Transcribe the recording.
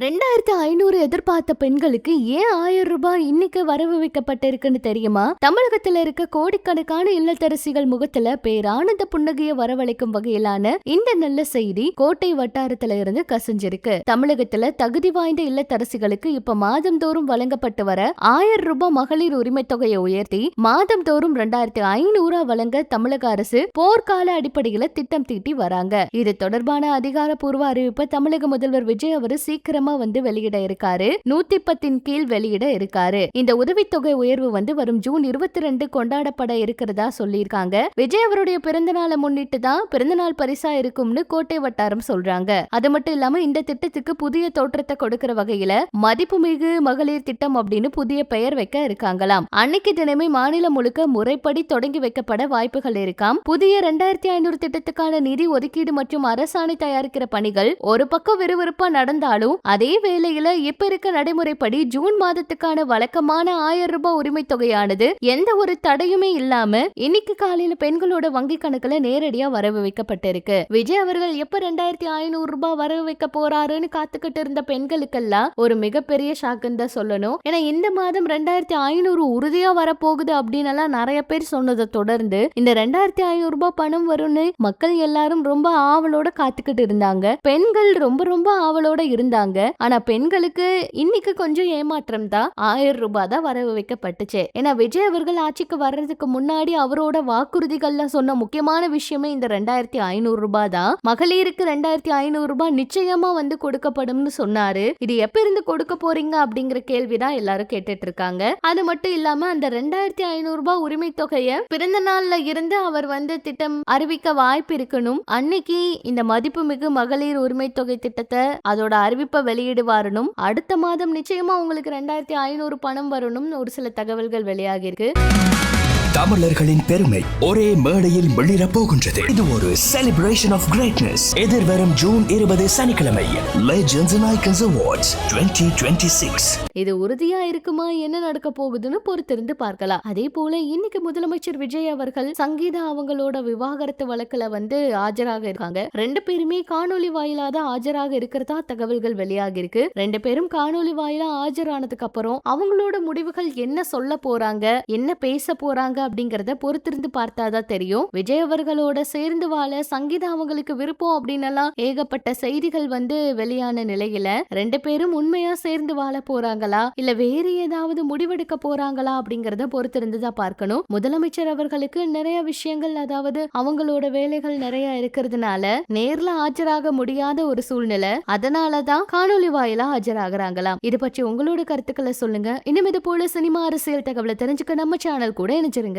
2500 எதிர்பார்த்த பெண்களுக்கு ஏன் 1000 ரூபாய் இன்னைக்கு வரவு வைக்கப்பட்டிருக்குன்னு தெரியுமா? தமிழகத்துல இருக்க கோடிக்கணக்கான இல்லத்தரசிகள் முகத்துல பேரானந்த புன்னகைய வரவழைக்கும் வகையிலான இந்த நல்ல செய்தி கோட்டை வட்டாரத்துல இருந்து கசிஞ்சிருக்கு. தமிழகத்துல தகுதி வாய்ந்த இல்லத்தரசிகளுக்கு இப்ப மாதந்தோறும் வழங்கப்பட்டு வர 1000 ரூபாய் மகளிர் உரிமை தொகையை உயர்த்தி மாதந்தோறும் 2500 வழங்க தமிழக அரசு போர்க்கால அடிப்படையில திட்டம் தீட்டி வராங்க. இது தொடர்பான அதிகாரப்பூர்வ அறிவிப்பை தமிழக முதல்வர் விஜய் அவரு சீக்கிரம் வெளியிட இருக்காரு. 110 கீழ் வெளியிட இருக்காரு. இந்த உதவித்தொகை உயர்வு வரும் ஜூன் 22 கொண்டாடப்பட இருக்கிறதா சொல்லியிருக்காங்க. விஜய் அவருடைய பிறந்த நாளை முன்னிட்டு தான் பிறந்தநாள் பரிசா இருக்கும்னு கோட்டை வட்டாரம் சொல்றாங்க. அது மட்டும் இல்லாம இந்த திட்டத்துக்கு புதிய தோற்றத்தை கொடுக்கிற வகையில மதிப்புமிகு மகளிர் திட்டம் அப்படின்னு புதிய பெயர் வைக்க இருக்காங்களாம். அன்னைக்கு தினமே மாநிலம் முழுக்க முறைப்படி தொடங்கி வைக்கப்பட வாய்ப்புகள் இருக்காம். புதிய 2500 திட்டத்துக்கான நிதி ஒதுக்கீடு மற்றும் அரசாணை தயாரிக்கிற பணிகள் ஒரு பக்கம் விறுவிறுப்பா நடந்தாலும் அதே வேளையில இப்ப இருக்க நடைமுறைப்படி ஜூன் மாதத்துக்கான வழக்கமான 1000 ரூபாய் உரிமை தொகையானது எந்த ஒரு தடையுமே இல்லாம இன்னைக்கு காலையில பெண்களோட வங்கி கணக்குல நேரடியா வரவு வைக்கப்பட்டிருக்கு. விஜய் அவர்கள் எப்ப 2500 ரூபாய் வரவு வைக்க போறாருன்னு காத்துக்கிட்டு இருந்த பெண்களுக்கெல்லாம் ஒரு மிகப்பெரிய ஷாக்குன்னு தான் சொல்லணும். ஏன்னா இந்த மாதம் 2500 உறுதியா வரப்போகுது அப்படின்னு நிறைய பேர் சொன்னதை தொடர்ந்து இந்த 2500 ரூபாய் பணம் வரும்னு மக்கள் எல்லாரும் ரொம்ப ஆவலோட காத்துக்கிட்டு இருந்தாங்க. பெண்கள் ரொம்ப ரொம்ப ஆவலோட இருந்தாங்க. ஆனா பெண்களுக்கு இன்னைக்கு கொஞ்சம் ஏமாற்றம் தான். 1000 ரூபாய் தான் வரவு வைக்கப்பட்டுச்சு. ஏன்னா விஜய் அவர்கள் ஆட்சிக்கு வர்றதுக்கு முன்னாடி அவரோட வாக்குறுதிகள்ல சொன்ன முக்கியமான விஷயமே இந்த 2500 ரூபாய் தான். மகளிருக்கு 2500 ரூபாய் நிச்சயமா கொடுக்கப்படும்னு சொன்னாரு. இது எப்ப இருந்து கொடுக்க போறீங்க அப்படிங்கிற கேள்விதான் எல்லாரும் கேட்டுட்டு இருக்காங்க. அது மட்டும் இல்லாம அந்த 2500 ரூபாய் உரிமை தொகையை பிறந்த நாள்ல இருந்து அவர் திட்டம் அறிவிக்க வாய்ப்பு இருக்கணும். அன்னைக்கு இந்த மதிப்புமிகு மகளிர் உரிமை தொகை திட்டத்தை அதோட அறிவிப்பை வெளியிடுவாரணும். அடுத்த மாதம் நிச்சயமா உங்களுக்கு 2500 பணம் வரணும்னு ஒரு சில தகவல்கள் வெளியாகி இருக்கு. தமிழர்களின் பெருமை ஒரே மேடையில் வெளியிட போகின்றது. இது ஒரு செலிப்ரேஷன் ஆஃப் கிரேட்னஸ். எதிர்வரும் ஜூன் 20 சனிக்கிழமை லெஜெண்ட்ஸ் அண்ட் ஐகான்ஸ் அவார்ட்ஸ் 2026. இது உறுதியா இருக்குமா, என்ன நடக்க போகுதுன்னு பொறுத்திருந்து பார்க்கலாம். அதே போல இன்னைக்கு முதலமைச்சர் விஜய் அவர்கள் சங்கீதா அவங்களோட விவாகரத்து வழக்குல ஆஜராக இருக்காங்க. 2 பேருமே காணொலி வாயிலா தான் ஆஜராக இருக்கிறதா தகவல்கள் வெளியாகி இருக்கு. 2 பேரும் காணொலி வாயிலா ஆஜரானதுக்கு அப்புறம் அவங்களோட முடிவுகள் என்ன சொல்ல போறாங்க, என்ன பேச போறாங்க அப்படிங்கறத பொறுத்திருந்து பார்த்தாதான் தெரியும். விஜய் அவர்களோட சேர்ந்து வாழ சங்கீதா அவங்களுக்கு விருப்பம் அப்படின்னு ஏகப்பட்ட செய்திகள் வெளியான நிலையில 2 பேரும் உண்மையா சேர்ந்து வாழ போறாங்களா இல்ல வேறு ஏதாவது முடிவெடுக்க போறாங்களா அப்படிங்கறத பொறுத்திருந்துதான் பார்க்கணும். முதலமைச்சர் அவர்களுக்கு நிறைய விஷயங்கள், அதாவது அவங்களோட வேலைகள் நிறைய இருக்கிறதுனால நேர்ல ஆஜராக முடியாத ஒரு சூழ்நிலை. அதனாலதான் காணொலி வாயிலா ஆஜராகிறாங்களாம். இது பற்றி உங்களோட கருத்துக்களை சொல்லுங்க. இன்னும் இது போல சினிமா அரசியல் தகவலை தெரிஞ்சுக்க நம்ம சேனல் கூட இணைச்சிருங்க.